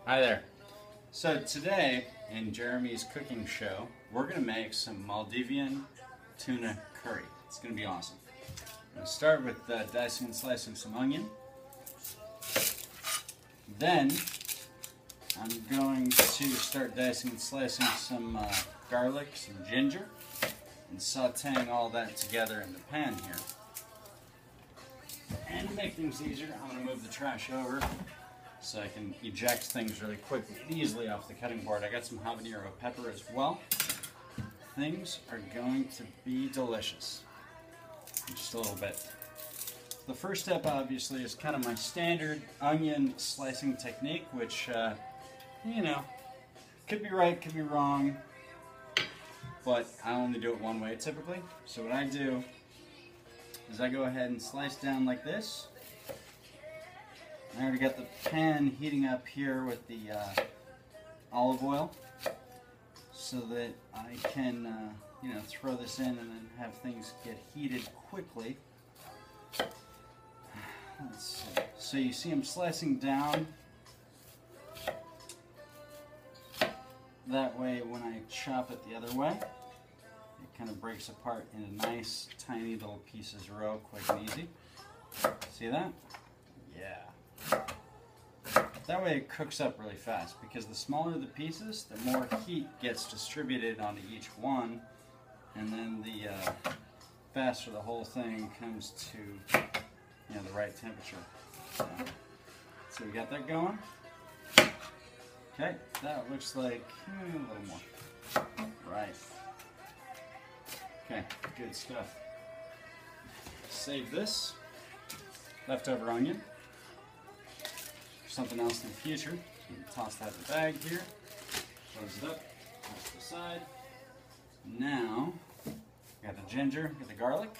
Hi there. So today in Jeremy's cooking show, we're going to make some Maldivian tuna curry. It's going to be awesome. I'm going to start with dicing and slicing some onion. Then I'm going to start dicing and slicing some garlic, some ginger, and sauteing all that together in the pan here. And to make things easier, I'm going to move the trash over so I can eject things really quickly and easily off the cutting board. I got some habanero pepper as well. Things are going to be delicious. Just a little bit. The first step, obviously, is kind of my standard onion slicing technique, which, you know, could be right, could be wrong, but I only do it one way typically. So what I do is I go ahead and slice down like this. I already got the pan heating up here with the olive oil so that I can, you know, throw this in and then have things get heated quickly. Let's see. So you see I'm slicing down. That way when I chop it the other way, it kind of breaks apart into nice, tiny little pieces real quick and easy. See that? Yeah. That way it cooks up really fast, because the smaller the pieces, the more heat gets distributed onto each one, and then the faster the whole thing comes to, you know, the right temperature. So we got that going. Okay, that looks like a little more. Right. Okay, good stuff. Save this leftover onion. Something else in the future. You can toss that in the bag here. Close it up. Toss to the side. Now, got the ginger, got the garlic.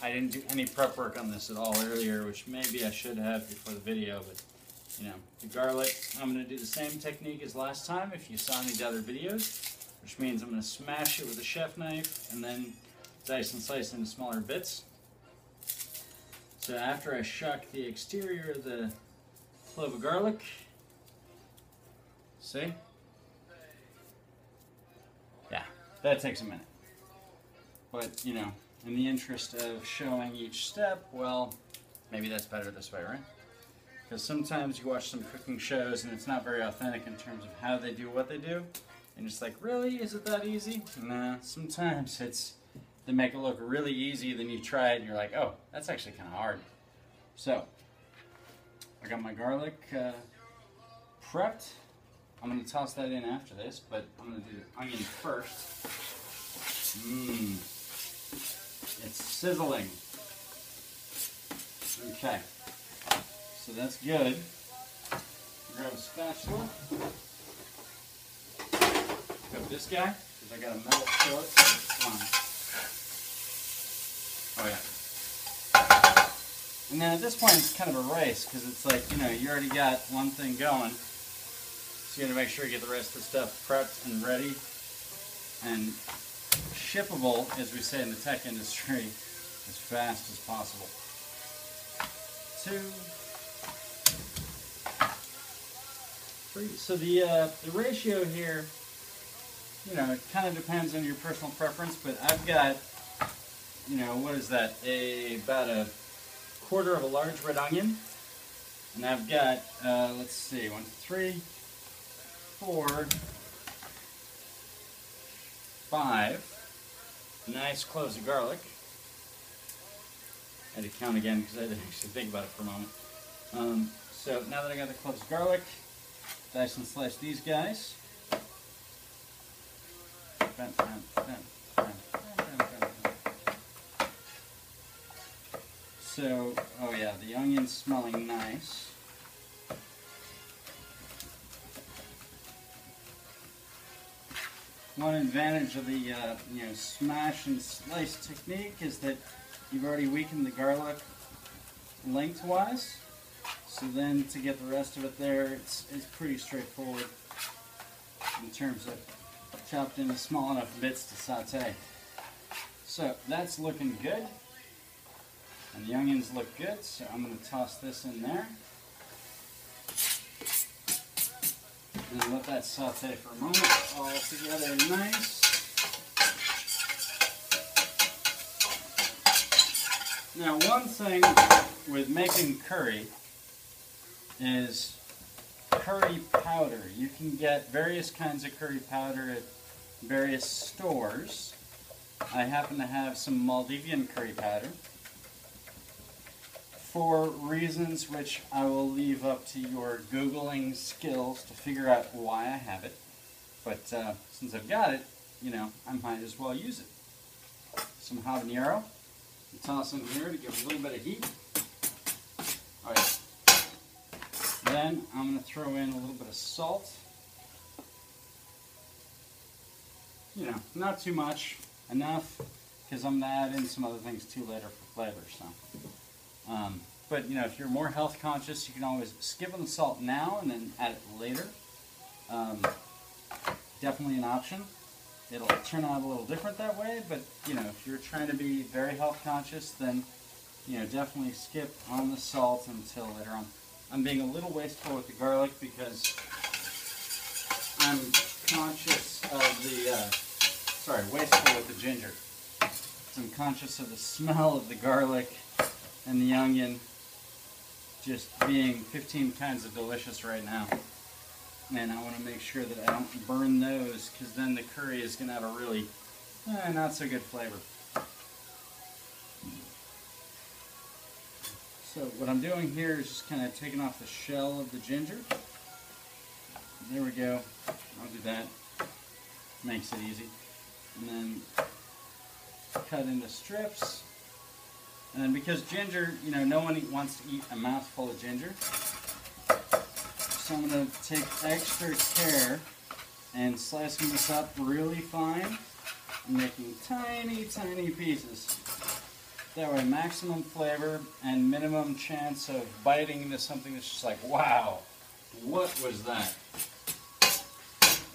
I didn't do any prep work on this at all earlier, which maybe I should have before the video, but you know, the garlic, I'm going to do the same technique as last time if you saw any of the other videos, which means I'm going to smash it with a chef knife and then dice and slice into smaller bits. So after I shuck the exterior of the clove of garlic, see? Yeah, that takes a minute. But, you know, in the interest of showing each step, well, maybe that's better this way, right? Because sometimes you watch some cooking shows and it's not very authentic in terms of how they do what they do. And it's like, really? Is it that easy? Nah, sometimes they make it look really easy, then you try it and you're like, oh, that's actually kind of hard. So, I got my garlic prepped. I'm going to toss that in after this, but I'm going to do the onion first. It's sizzling. Okay, so that's good. Grab a spatula. Grab this guy, because I got a metal skillet, so it's fine. Oh yeah. And then at this point it's kind of a race, because it's like, you know, you already got one thing going. So you gotta make sure you get the rest of the stuff prepped and ready and shippable, as we say in the tech industry, as fast as possible. 2, 3. So the ratio here, you know, it kind of depends on your personal preference, but I've got, you know, what is that? About a quarter of a large red onion. And I've got, let's see, 1, 2, 3, 4, 5 nice cloves of garlic. I had to count again because I didn't actually think about it for a moment. So now that I got the cloves of garlic, dice and slice these guys. So, oh yeah, the onion's smelling nice. One advantage of the you know, smash and slice technique is that you've already weakened the garlic lengthwise. So then to get the rest of it there, it's pretty straightforward in terms of chopped into small enough bits to saute. So that's looking good. And the onions look good, so I'm going to toss this in there. And let that saute for a moment, all together nice. Now, one thing with making curry is curry powder. You can get various kinds of curry powder at various stores. I happen to have some Maldivian curry powder for reasons which I will leave up to your Googling skills to figure out why I have it. But since I've got it, you know, I might as well use it. Some habanero. Toss in here to give a little bit of heat. All right. Then I'm going to throw in a little bit of salt. You know, not too much, enough, because I'm going to add in some other things too later for flavor. So, but you know, if you're more health conscious, you can always skip on the salt now and then add it later. Definitely an option. It'll turn out a little different that way, but you know, if you're trying to be very health conscious, then you know, definitely skip on the salt until later on. I'm being a little wasteful with the garlic because I'm conscious of the, wasteful with the ginger. I'm conscious of the smell of the garlic and the onion just being 15 kinds of delicious right now. And I want to make sure that I don't burn those, because then the curry is going to have a really not so good flavor. So what I'm doing here is just kind of taking off the shell of the ginger. There we go. I'll do that. Makes it easy. And then cut into strips. And then because ginger, you know, no one wants to eat a mouthful of ginger. So I'm going to take extra care and slicing this up really fine and making tiny, tiny pieces. That way, maximum flavor and minimum chance of biting into something that's just like, wow, what was that?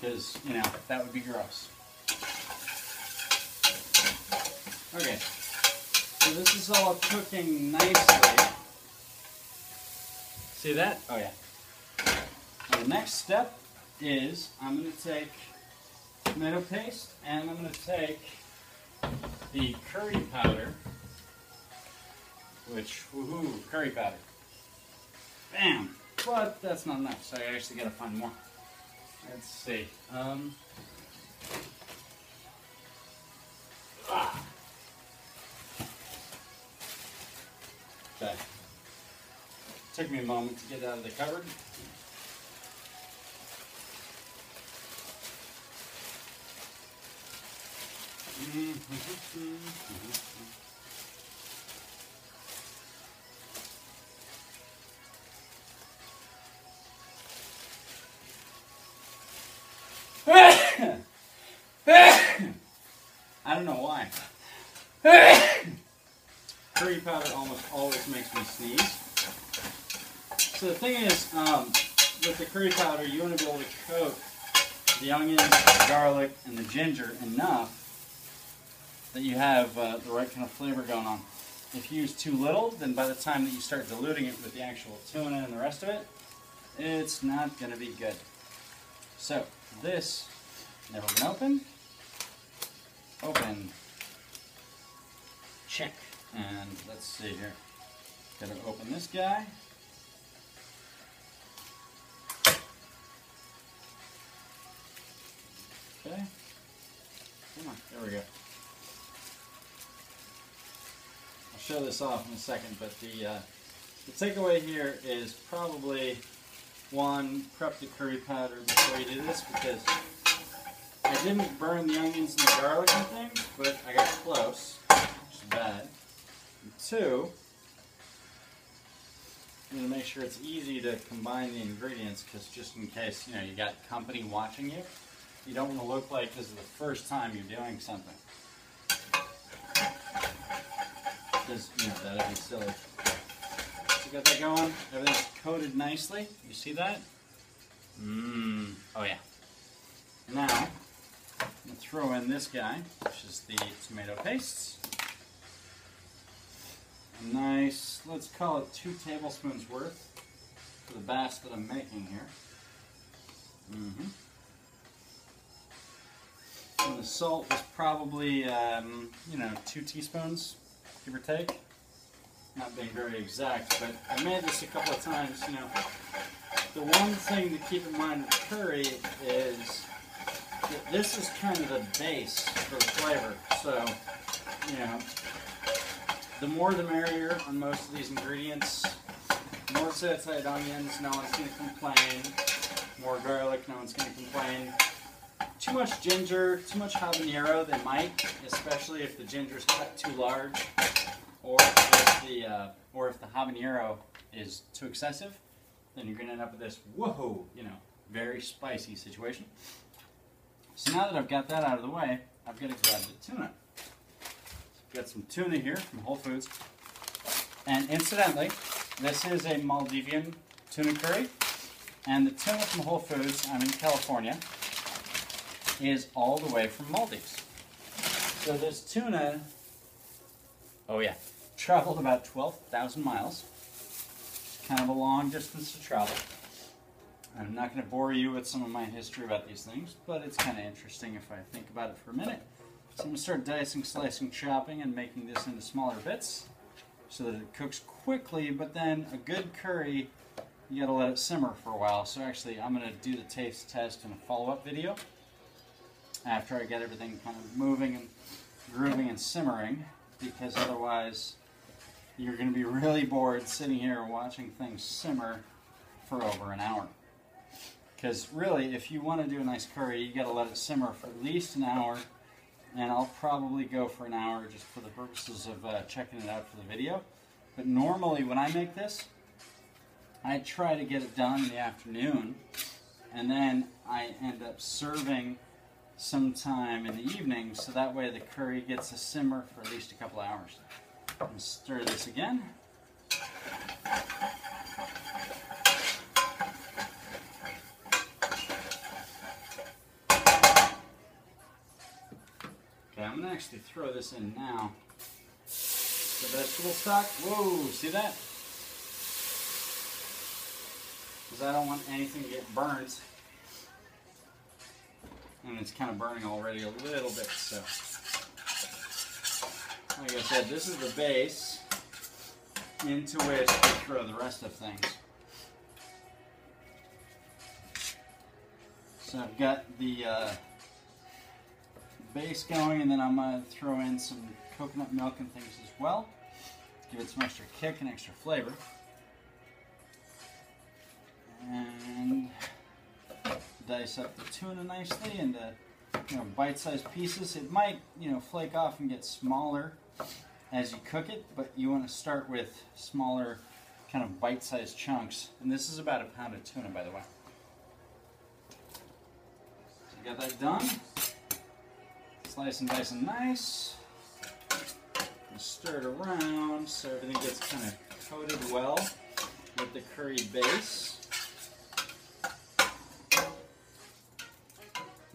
Because, you know, that would be gross. Okay, so this is all cooking nicely. See that? Oh yeah. Now, the next step is I'm going to take tomato paste and I'm going to take the curry powder, which, woohoo, curry powder. Bam! But that's not enough, so I actually got to find more. Let's see. Okay. Took me a moment to get out of the cupboard. I don't know why. Curry powder almost always makes me sneeze. So the thing is, with the curry powder, you want to be able to coat the onions, the garlic, and the ginger enough that you have the right kind of flavor going on. If you use too little, then by the time that you start diluting it with the actual tuna and the rest of it, it's not going to be good. So this, never been opened. Open. Check. And let's see here. Gotta open this guy. Okay. Come on, there we go. I'll show this off in a second, but the takeaway here is probably, one, prep the curry powder before you do this, because I didn't burn the onions and the garlic and things, but I got close, which is bad. And two, I'm going to make sure it's easy to combine the ingredients, because just in case, you know, you got company watching you, you don't want to look like this is the first time you're doing something. Because, you know, that'd be silly. So got that going, everything's coated nicely. You see that? Oh yeah. Now, I'm going to throw in this guy, which is the tomato paste. a nice, let's call it 2 tablespoons worth for the batch that I'm making here. And the salt is probably, 2 teaspoons, give or take. Not being very exact, but I made this a couple of times, The one thing to keep in mind with curry is that this is kind of the base for the flavor. So, the more the merrier on most of these ingredients. More sauteed onions, no one's going to complain. More garlic, no one's going to complain. Too much ginger, too much habanero, they might, especially if the ginger's cut too large, or if the habanero is too excessive, then you're going to end up with this, whoa, very spicy situation. So now that I've got that out of the way, I've got to grab the tuna. I've got some tuna here from Whole Foods. And incidentally, this is a Maldivian tuna curry. And the tuna from Whole Foods, I'm in California, is all the way from Maldives. So this tuna, traveled about 12,000 miles. Kind of a long distance to travel. I'm not going to bore you with some of my history about these things, but it's kind of interesting if I think about it for a minute. So I'm going to start dicing, slicing, chopping, and making this into smaller bits so that it cooks quickly, but then a good curry, you got to let it simmer for a while. So actually, I'm going to do the taste test in a follow-up video after I get everything kind of moving and grooving and simmering, because otherwise you're going to be really bored sitting here watching things simmer for over an hour. Because really, if you want to do a nice curry, you got to let it simmer for at least an hour, and I'll probably go for an hour just for the purposes of checking it out for the video. But normally when I make this, I try to get it done in the afternoon, and then I end up serving sometime in the evening, so that way the curry gets to simmer for at least a couple hours. And stir this again. Okay, I'm going to actually throw this in now. The vegetable stock. Whoa, see that? Because I don't want anything to get burnt. And it's kind of burning already a little bit, so. Like I said, this is the base into which we throw the rest of things. So I've got the base going, and then I'm going to throw in some coconut milk and things as well. Give it some extra kick and extra flavor. And dice up the tuna nicely into bite-sized pieces. It might flake off and get smaller as you cook it, but you want to start with smaller kind of bite-sized chunks. And this is about a pound of tuna, by the way. So you got that done. Slice and dice and nice. And stir it around so everything gets kind of coated well with the curry base.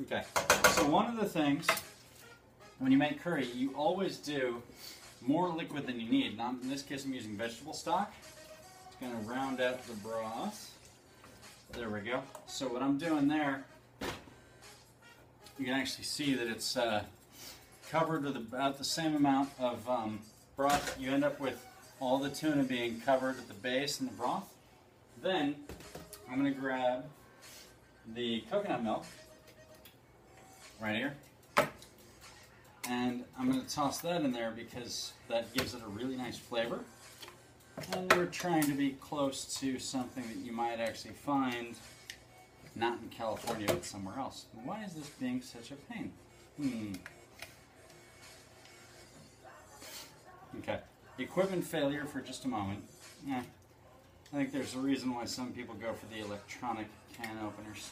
Okay, so one of the things when you make curry, you always do more liquid than you need. Now, in this case, I'm using vegetable stock. It's going to round out the broth. There we go. So what I'm doing there, you can actually see that it's covered with about the same amount of broth. You end up with all the tuna being covered at the base in the broth. Then I'm going to grab the coconut milk right here, and I'm going to toss that in there because that gives it a really nice flavor. And we're trying to be close to something that you might actually find not in California but somewhere else. Why is this being such a pain? Okay, equipment failure for just a moment. I think there's a reason why some people go for the electronic can openers.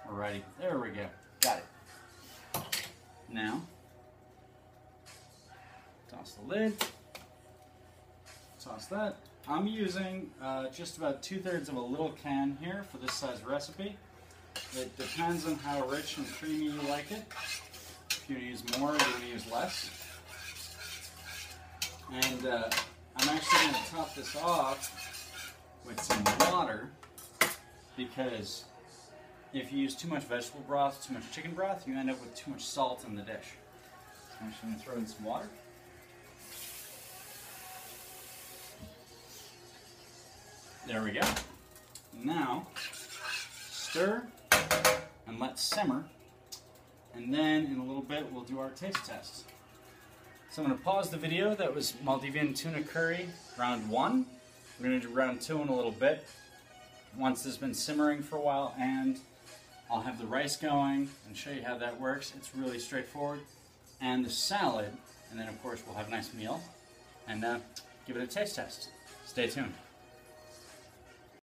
Alrighty, there we go. Got it. Now, toss the lid. Toss that. I'm using just about 2/3 of a little can here for this size recipe. It depends on how rich and creamy you like it. If you use more, you're going to use less. And I'm actually going to top this off with some water, because if you use too much vegetable broth, too much chicken broth, you end up with too much salt in the dish. So I'm just going to throw in some water. There we go. Now, stir and let simmer, and then in a little bit we'll do our taste test. So I'm going to pause the video. That was Maldivian tuna curry, round 1. We're going to do round 2 in a little bit, once this has been simmering for a while, and I'll have the rice going and show you how that works. It's really straightforward. And the salad, and then of course we'll have a nice meal, and give it a taste test. Stay tuned.